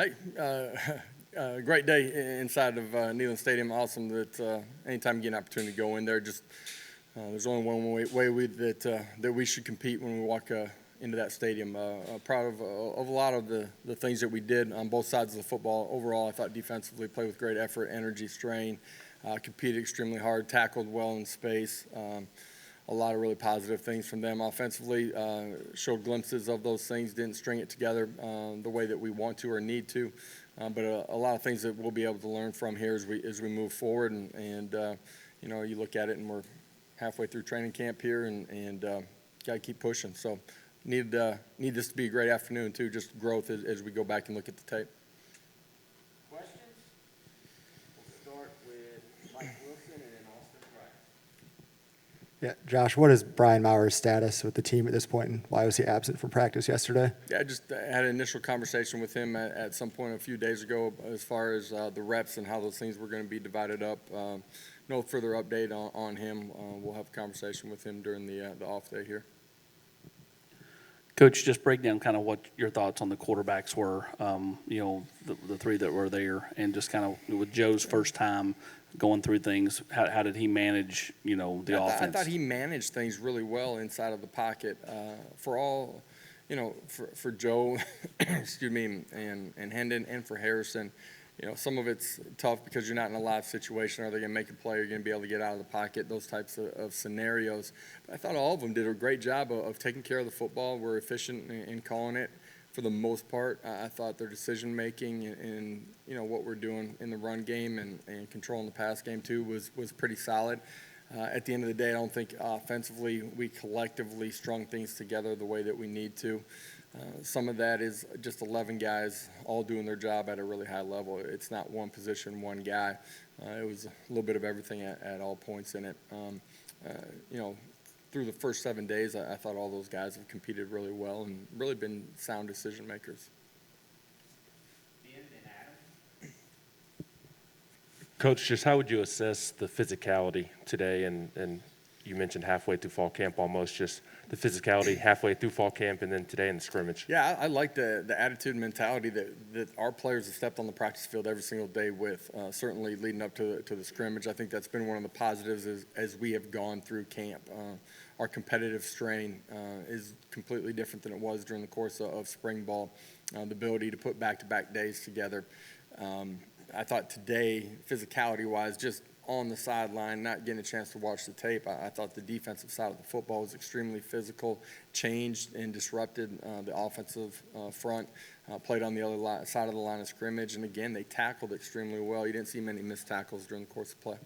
Hey, great day inside of Neyland Stadium. Awesome that anytime you get an opportunity to go in there, just there's only one way that we should compete when we walk into that stadium. Proud of a lot of the things that we did on both sides of the football. Overall, I thought defensively played with great effort, energy, strain, competed extremely hard, tackled well in space. A lot of really positive things from them. Offensively, showed glimpses of those things, didn't string it together the way that we want to or need to, but a lot of things that we'll be able to learn from here as we move forward. And you know, you look at it and we're halfway through training camp here, and got to keep pushing. So need this to be a great afternoon too, just growth as we go back and look at the tape. Questions? We'll start with Mike Wilson and then Austin Price. Yeah, Josh, what is Brian Maurer's status with the team at this point, and why was he absent from practice yesterday? Yeah, I just had an initial conversation with him at some point a few days ago as far as the reps and how those things were going to be divided up. No further update on him. We'll have a conversation with him during the off day here. Coach, just break down kind of what your thoughts on the quarterbacks were, you know, the three that were there, and just kind of with Joe's first time going through things, how did he manage, you know, the offense? I thought he managed things really well inside of the pocket. For all, you know, for Joe, excuse me, and Hendon, and for Harrison, you know, some of it's tough because you're not in a live situation. Are they going to make a play? Are you going to be able to get out of the pocket? Those types of scenarios. But I thought all of them did a great job of taking care of the football. Were efficient in calling it for the most part. I thought their decision making and you know what we're doing in the run game and controlling the pass game too was pretty solid. At the end of the day, I don't think offensively we collectively strung things together the way that we need to. Some of that is just 11 guys all doing their job at a really high level. It's not one position, one guy. It was a little bit of everything at all points in it. You know, through the first 7 days, I thought all those guys have competed really well and really been sound decision makers. Coach, just how would you assess the physicality today? And you mentioned halfway through fall camp almost, just the physicality halfway through fall camp and then today in the scrimmage. Yeah, I like the attitude and mentality that our players have stepped on the practice field every single day with, certainly leading up to the scrimmage. I think that's been one of the positives as we have gone through camp. Our competitive strain is completely different than it was during the course of spring ball. The ability to put back-to-back days together. I thought today, physicality-wise, just on the sideline, not getting a chance to watch the tape, I thought the defensive side of the football was extremely physical, changed and disrupted the offensive front, played on the other side of the line of scrimmage, and again, they tackled extremely well. You didn't see many missed tackles during the course of play.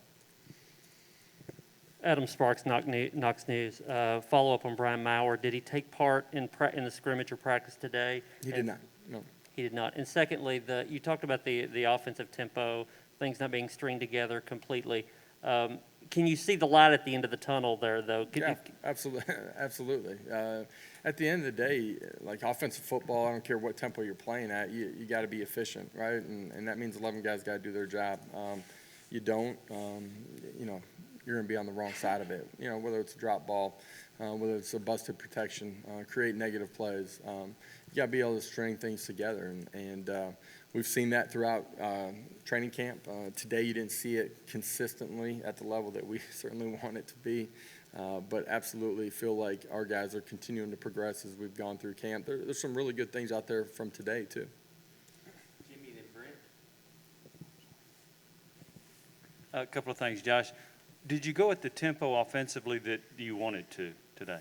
Adam Sparks, Knox News. Follow up on Brian Maurer. Did he take part in the scrimmage or practice today? He did not, no. He did not. And secondly, you talked about the offensive tempo, things not being stringed together completely. Can you see the light at the end of the tunnel there, though? Yeah, absolutely. Absolutely. At the end of the day, like offensive football, I don't care what tempo you're playing at, you got to be efficient, right? And that means 11 guys got to do their job. You don't, you know, you're going to be on the wrong side of it. You know, whether it's a drop ball, whether it's a busted protection, create negative plays. You got to be able to string things together, and we've seen that throughout training camp. Today you didn't see it consistently at the level that we certainly want it to be, but absolutely feel like our guys are continuing to progress as we've gone through camp. There's some really good things out there from today, too. Jimmy and Brent. A couple of things, Josh. Did you go at the tempo offensively that you wanted to today?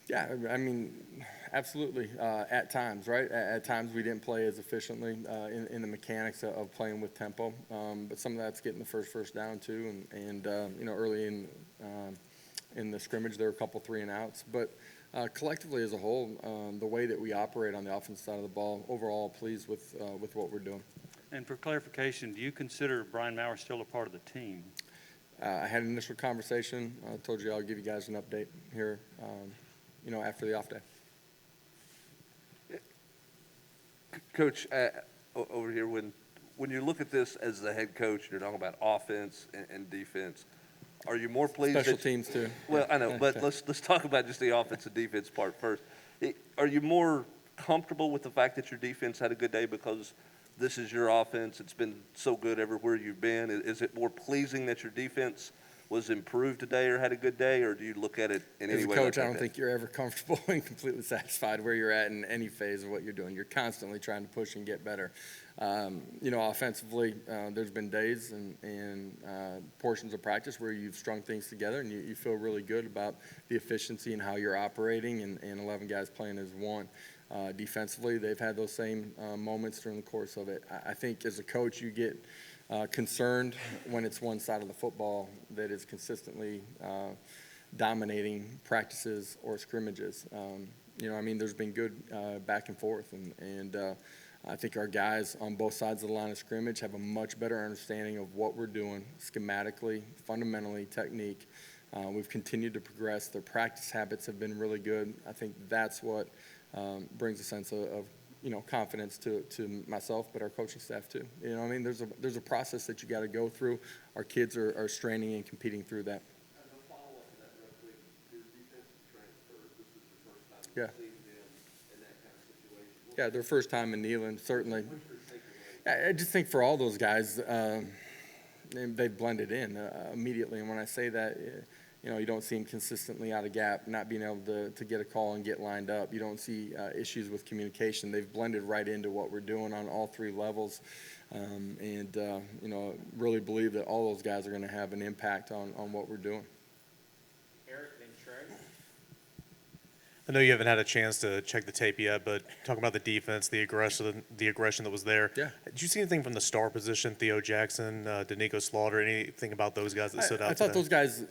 Yeah, I mean, absolutely. At times, right? At times we didn't play as efficiently in the mechanics of playing with tempo, but some of that's getting the first down too, and you know, early in the scrimmage there were a couple 3-and-outs, but collectively as a whole, the way that we operate on the offensive side of the ball, overall pleased with what we're doing. And for clarification, do you consider Brian Maurer still a part of the team? I had an initial conversation. I told you I'll give you guys an update here, you know, after the off day. Coach, over here, when you look at this as the head coach, you're talking about offense and defense. Are you more pleased? Special teams too. Well, I know, but let's talk about just the offense and defense part first. Are you more comfortable with the fact that your defense had a good day because this is your offense, it's been so good everywhere you've been. Is it more pleasing that your defense was improved today or had a good day, or do you look at it in any As a way? coach, like I don't that? think you're ever comfortable and completely satisfied where you're at in any phase of what you're doing. You're constantly trying to push and get better. Offensively, there's been days and portions of practice where you've strung things together and you feel really good about the efficiency and how you're operating, and 11 guys playing as one. Defensively, they've had those same moments during the course of it. I think as a coach, you get concerned when it's one side of the football that is consistently dominating practices or scrimmages. There's been good back and forth, and I think our guys on both sides of the line of scrimmage have a much better understanding of what we're doing schematically, fundamentally, technique. We've continued to progress. Their practice habits have been really good. I think that's what brings a sense of confidence to myself, but our coaching staff too. There's a process that you got to go through. Our kids are straining and competing through that. As a follow-up to that real quick, your defensive transfer, this is the first time Yeah. you've seen them in that kind of situation. Yeah, their first time in Neyland, certainly. What's your takeaway? I just think for all those guys, they've blended in immediately. And when I say that, you don't see them consistently out of gap, not being able to get a call and get lined up. You don't see issues with communication. They've blended right into what we're doing on all three levels. Really believe that all those guys are going to have an impact on what we're doing. Eric, then Trey. I know you haven't had a chance to check the tape yet, but talking about the defense, the aggression that was there. Yeah. Did you see anything from the star position, Theo Jackson, Danico Slaughter, anything about those guys that stood out I thought today? those guys,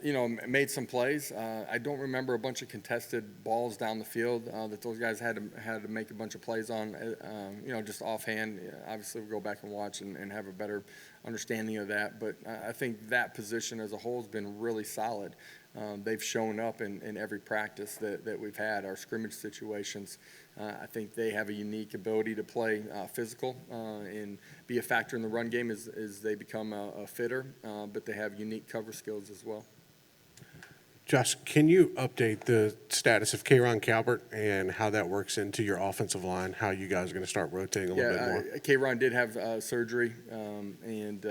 made some plays. I don't remember a bunch of contested balls down the field that those guys had to make a bunch of plays on. Just offhand. Obviously, we'll go back and watch and have a better understanding of that. But I think that position as a whole has been really solid. They've shown up in every practice that we've had, our scrimmage situations. I think they have a unique ability to play physical and be a factor in the run game as they become a fitter, but they have unique cover skills as well. Josh, can you update the status of K'Ron Calvert and how that works into your offensive line, how you guys are going to start rotating a little bit more? K'Ron did have surgery and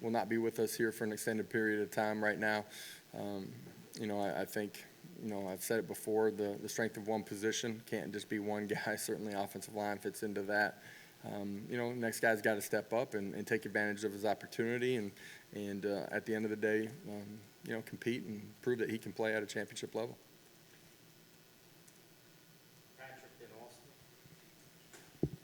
will not be with us here for an extended period of time right now. I think, I've said it before, the strength of one position can't just be one guy. Certainly offensive line fits into that. Next guy's got to step up and take advantage of his opportunity and at the end of the day, compete and prove that he can play at a championship level. Patrick, then Austin.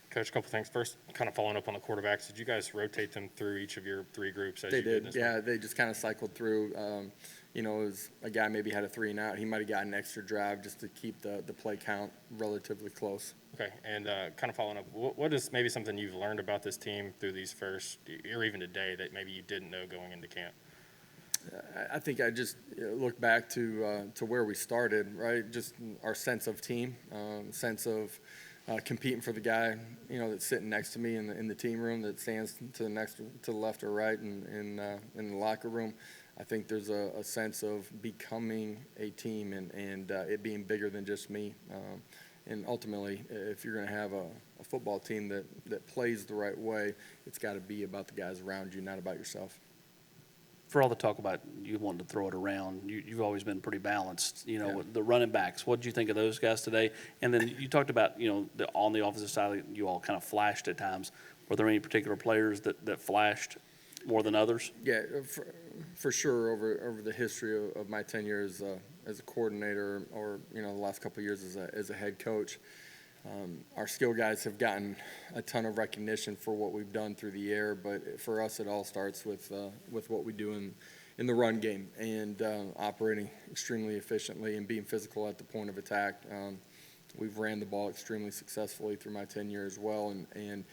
Coach, a couple things. First, kind of following up on the quarterbacks, did you guys rotate them through each of your three groups as They you did did, this yeah. week? They just kind of cycled through. It was a guy maybe had a 3 and out. He might have gotten an extra drive just to keep the play count relatively close. Okay, and kind of following up, what is maybe something you've learned about this team through these first, or even today, that maybe you didn't know going into camp? I think I just look back to where we started, right? Just our sense of team, sense of competing for the guy, that's sitting next to me in the team room, that stands to the left or right in the locker room. I think there's a sense of becoming a team and it being bigger than just me. And ultimately, if you're going to have a football team that plays the right way, it's got to be about the guys around you, not about yourself. For all the talk about you wanting to throw it around, you've always been pretty balanced. Yeah. With the running backs, what did you think of those guys today? And then you talked about, on the offensive side, you all kind of flashed at times. Were there any particular players that flashed more than others? Yeah, for sure. Over the history of my tenure as a coordinator, or the last couple of years as a head coach, our skill guys have gotten a ton of recognition for what we've done through the air. But for us, it all starts with what we do in the run game and operating extremely efficiently and being physical at the point of attack. We've ran the ball extremely successfully through my tenure as well, and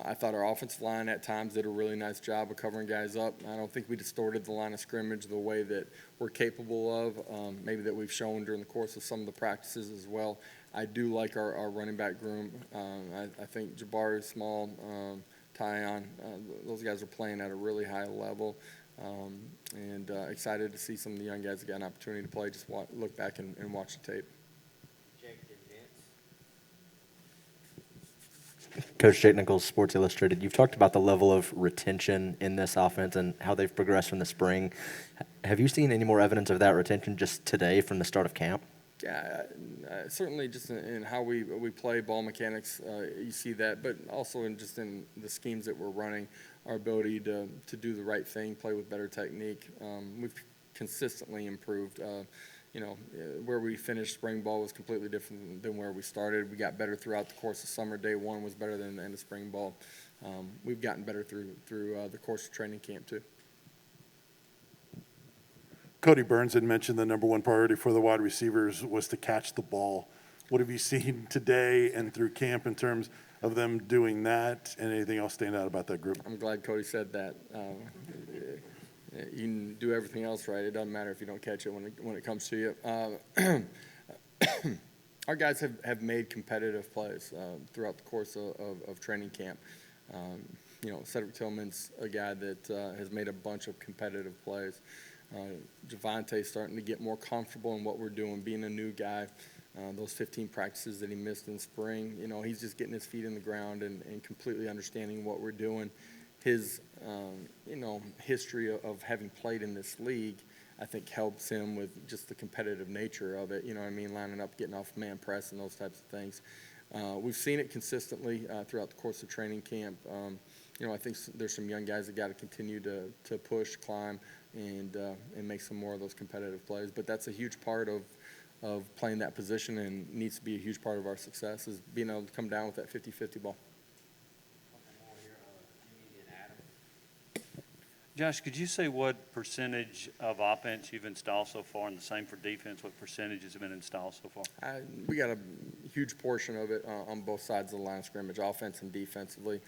I thought our offensive line at times did a really nice job of covering guys up. I don't think we distorted the line of scrimmage the way that we're capable of, maybe that we've shown during the course of some of the practices as well. I do like our running back room. I think Jabari, Small, Tyon, those guys are playing at a really high level, and excited to see some of the young guys that got an opportunity to play. Just look back and watch the tape. Jake, then Vince. Coach Jake Nichols, Sports Illustrated. You've talked about the level of retention in this offense and how they've progressed from the spring. Have you seen any more evidence of that retention just today from the start of camp? Yeah, certainly just in how we play ball mechanics, you see that, but also in just in the schemes that we're running, our ability to do the right thing, play with better technique. We've consistently improved. Where we finished spring ball was completely different than where we started. We got better throughout the course of summer. Day one was better than the end of spring ball. We've gotten better through the course of training camp too. Cody Burns had mentioned the number one priority for the wide receivers was to catch the ball. What have you seen today and through camp in terms of them doing that, and anything else stand out about that group? I'm glad Cody said that. You can do everything else right. It doesn't matter if you don't catch it when it comes to you. Our guys have made competitive plays throughout the course of training camp. Cedric Tillman's a guy that has made a bunch of competitive plays. Javonte's starting to get more comfortable in what we're doing, being a new guy. Those 15 practices that he missed in spring, he's just getting his feet in the ground and completely understanding what we're doing. His, history of having played in this league, I think helps him with just the competitive nature of it, lining up, getting off man press and those types of things. We've seen it consistently throughout the course of training camp. I think there's some young guys that got to continue to push, climb, and make some more of those competitive plays. But that's a huge part of playing that position and needs to be a huge part of our success is being able to come down with that 50-50 ball. Josh, could you say what percentage of offense you've installed so far, and the same for defense, what percentages have been installed so far? We got a huge portion of it on both sides of the line of scrimmage, offense and defensively.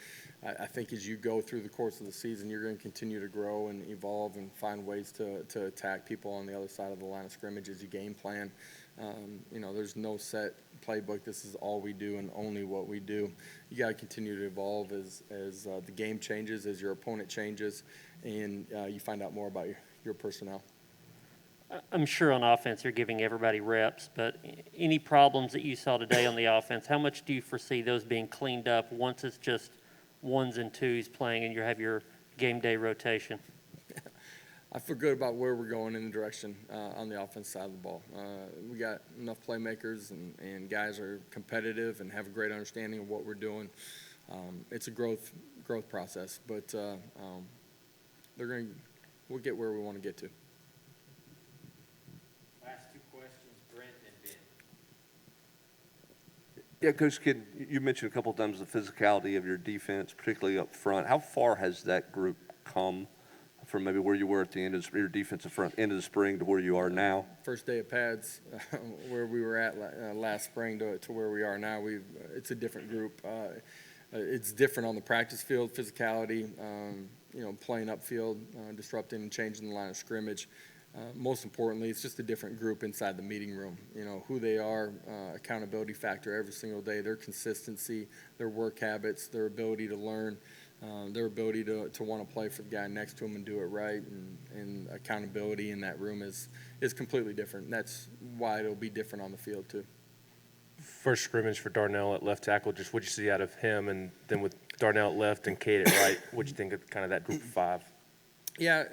I think as you go through the course of the season, you're going to continue to grow and evolve and find ways to attack people on the other side of the line of scrimmage as you game plan. There's no set playbook. This is all we do and only what we do. You got to continue to evolve as the game changes, as your opponent changes, and you find out more about your personnel. I'm sure on offense you're giving everybody reps, but any problems that you saw today on the offense, how much do you foresee those being cleaned up once it's just ones and twos playing and you have your game day rotation? I feel good about where we're going in the direction on the offense side of the ball. We got enough playmakers and guys are competitive and have a great understanding of what we're doing. It's a growth process, but we'll get where we want to get to. Last two questions, Brent and Ben. Yeah, Coach Kidd, you mentioned a couple of times the physicality of your defense, particularly up front. How far has that group come from maybe where you were at the end of your defensive front end of the spring to where you are now? First day of pads, where we were at last spring to where we are now, it's a different group. It's different on the practice field, physicality, playing upfield, disrupting and changing the line of scrimmage. Most importantly, it's just a different group inside the meeting room. Who they are, accountability factor every single day, their consistency, their work habits, their ability to learn, their ability to want to play for the guy next to them and do it right, and accountability in that room is completely different. That's why it'll be different on the field too. First scrimmage for Darnell at left tackle, just what you see out of him, and then with Darnell at left and Cade at right, what you think of kind of that group of five? Yeah,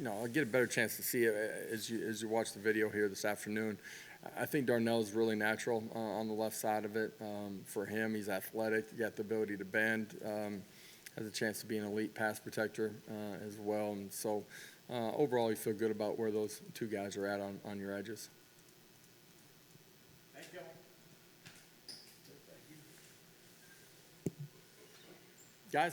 I'll get a better chance to see it as you watch the video here this afternoon. I think Darnell's really natural on the left side of it. For him, he's athletic, got the ability to bend, has a chance to be an elite pass protector as well. And so overall, you feel good about where those two guys are at on your edges. Thank you.